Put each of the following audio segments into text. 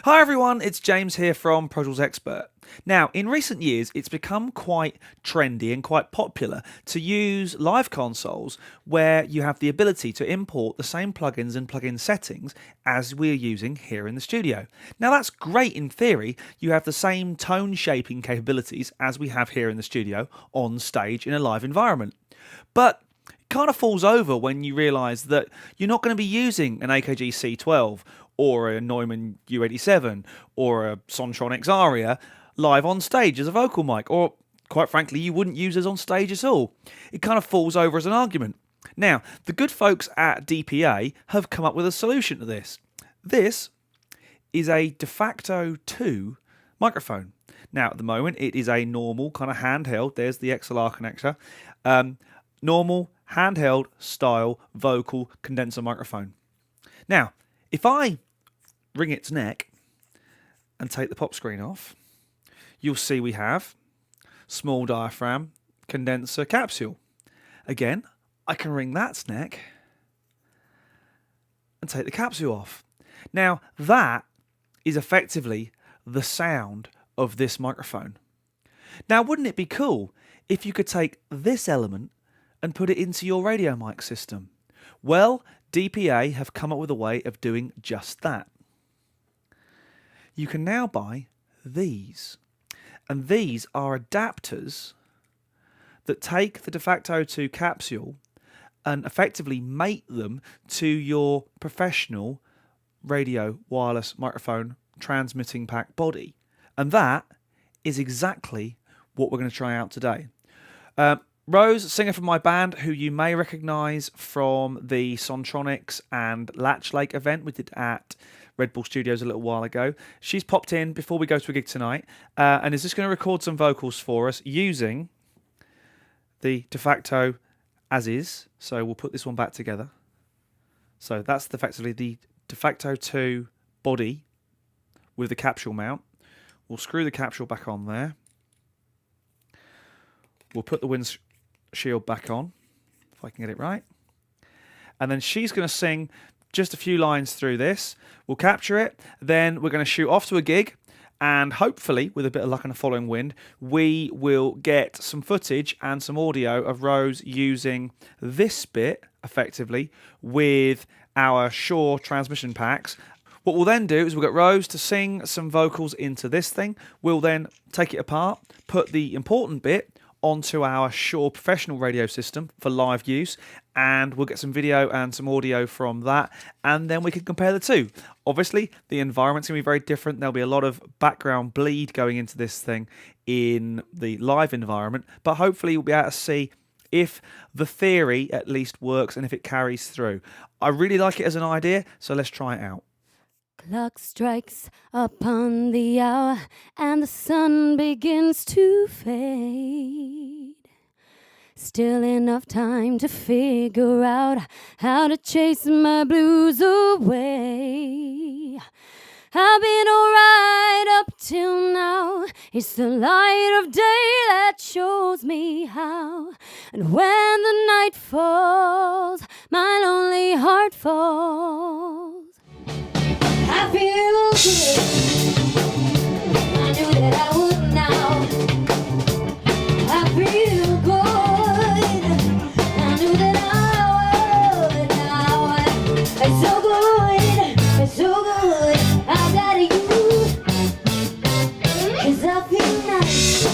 Hi everyone, it's James here from Pro Tools Expert. Now, in recent years, it's become quite trendy and quite popular to use live consoles where you have the ability to import the same plugins and plugin settings as we're using here in the studio. Now, that's great in theory. You have the same tone shaping capabilities as we have here in the studio on stage in a live environment. But it kind of falls over when you realise that you're not going to be using an AKG C12 or a Neumann U87 or a Sontronics Aria live on stage as a vocal mic, or quite frankly, you wouldn't use us on stage at all. It kind of falls over as an argument. Now, the good folks at DPA have come up with a solution to this. This is a de facto 2 microphone. Now, at the moment, it is a normal kind of handheld, there's the XLR connector, normal handheld style vocal condenser microphone. Now, if I wring its neck and take the pop screen off, you'll see we have small diaphragm condenser capsule. Again, I can wring that neck and take the capsule off. Now, that is effectively the sound of this microphone. Now, wouldn't it be cool if you could take this element and put it into your radio mic system? Well, DPA have come up with a way of doing just that. You can now buy these, and these are adapters that take the de facto 2 capsule and effectively mate them to your professional radio wireless microphone transmitting pack body, and that is exactly what we're going to try out today. Rose, singer from my band, who you may recognise from the Sontronics and Latch Lake event we did at Red Bull Studios a little while ago. She's popped in before we go to a gig tonight and is just going to record some vocals for us using the de facto as is. So we'll put this one back together. So that's effectively the de facto 2 body with the capsule mount. We'll screw the capsule back on there. We'll put the windshield back on, if I can get it right. And then she's going to sing just a few lines through this. We'll capture it, then we're going to shoot off to a gig, and hopefully, with a bit of luck and a following wind, we will get some footage and some audio of Rose using this bit, effectively, with our Shure transmission packs. What we'll then do is we'll get Rose to sing some vocals into this thing. We'll then take it apart, put the important bit onto our Shure professional radio system for live use, and we'll get some video and some audio from that, and then we can compare the two. Obviously, the environment's going to be very different. There'll be a lot of background bleed going into this thing in the live environment, but hopefully we'll be able to see if the theory at least works and if it carries through. I really like it as an idea, so let's try it out. Clock strikes upon the hour and the sun begins to fade. Still enough time to figure out how to chase my blues away. I've been alright up till now. It's the light of day that shows me how. And when the night falls, my lonely heart falls. I feel good. I knew that I would now. I feel good. I knew that I would now. It's so good. It's so good. I got you. 'Cause I feel nice.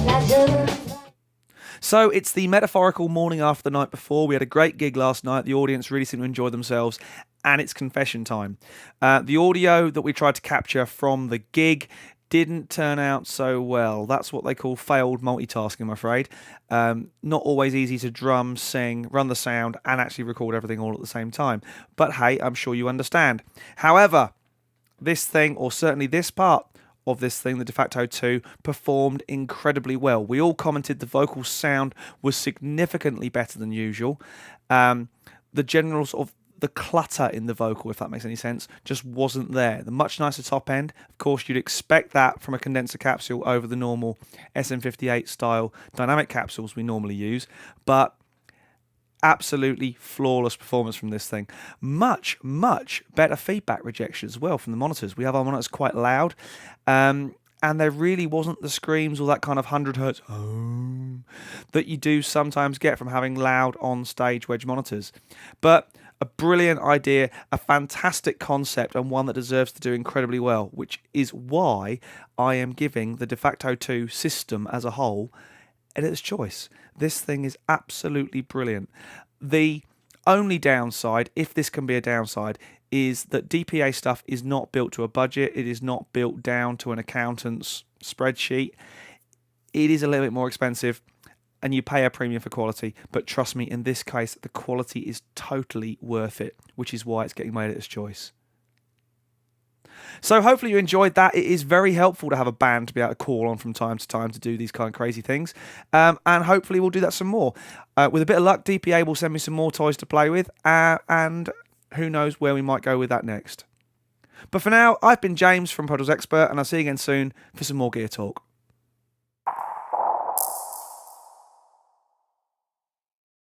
Like the So it's the metaphorical morning after the night before. We had a great gig last night. The audience really seemed to enjoy themselves, and it's confession time. The audio that we tried to capture from the gig didn't turn out so well. That's what they call failed multitasking, I'm afraid. Not always easy to drum, sing, run the sound, and actually record everything all at the same time. But hey, I'm sure you understand. However, this thing, or certainly this part of this thing, the de facto 2, performed incredibly well. We all commented the vocal sound was significantly better than usual. The general sort of the clutter in the vocal, if that makes any sense, just wasn't there. The much nicer top end, of course, you'd expect that from a condenser capsule over the normal SM58 style dynamic capsules we normally use, but absolutely flawless performance from this thing. Much better feedback rejection as well from the monitors. We have our monitors quite loud, and there really wasn't the screams or that kind of 100 hertz that you do sometimes get from having loud on stage wedge monitors. But a brilliant idea, a fantastic concept, and one that deserves to do incredibly well, which is why I am giving the De Facto 2 system as a whole editor's choice. This thing is absolutely brilliant. The only downside, if this can be a downside, is that DPA stuff is not built to a budget. It is not built down to an accountant's spreadsheet. It is a little bit more expensive, and you pay a premium for quality. But trust me, in this case, the quality is totally worth it, which is why it's getting my editor's choice. So hopefully you enjoyed that. It is very helpful to have a band to be able to call on from time to time to do these kind of crazy things. And hopefully we'll do that some more. With a bit of luck, DPA will send me some more toys to play with. And who knows where we might go with that next. But for now, I've been James from Product Expert, and I'll see you again soon for some more gear talk.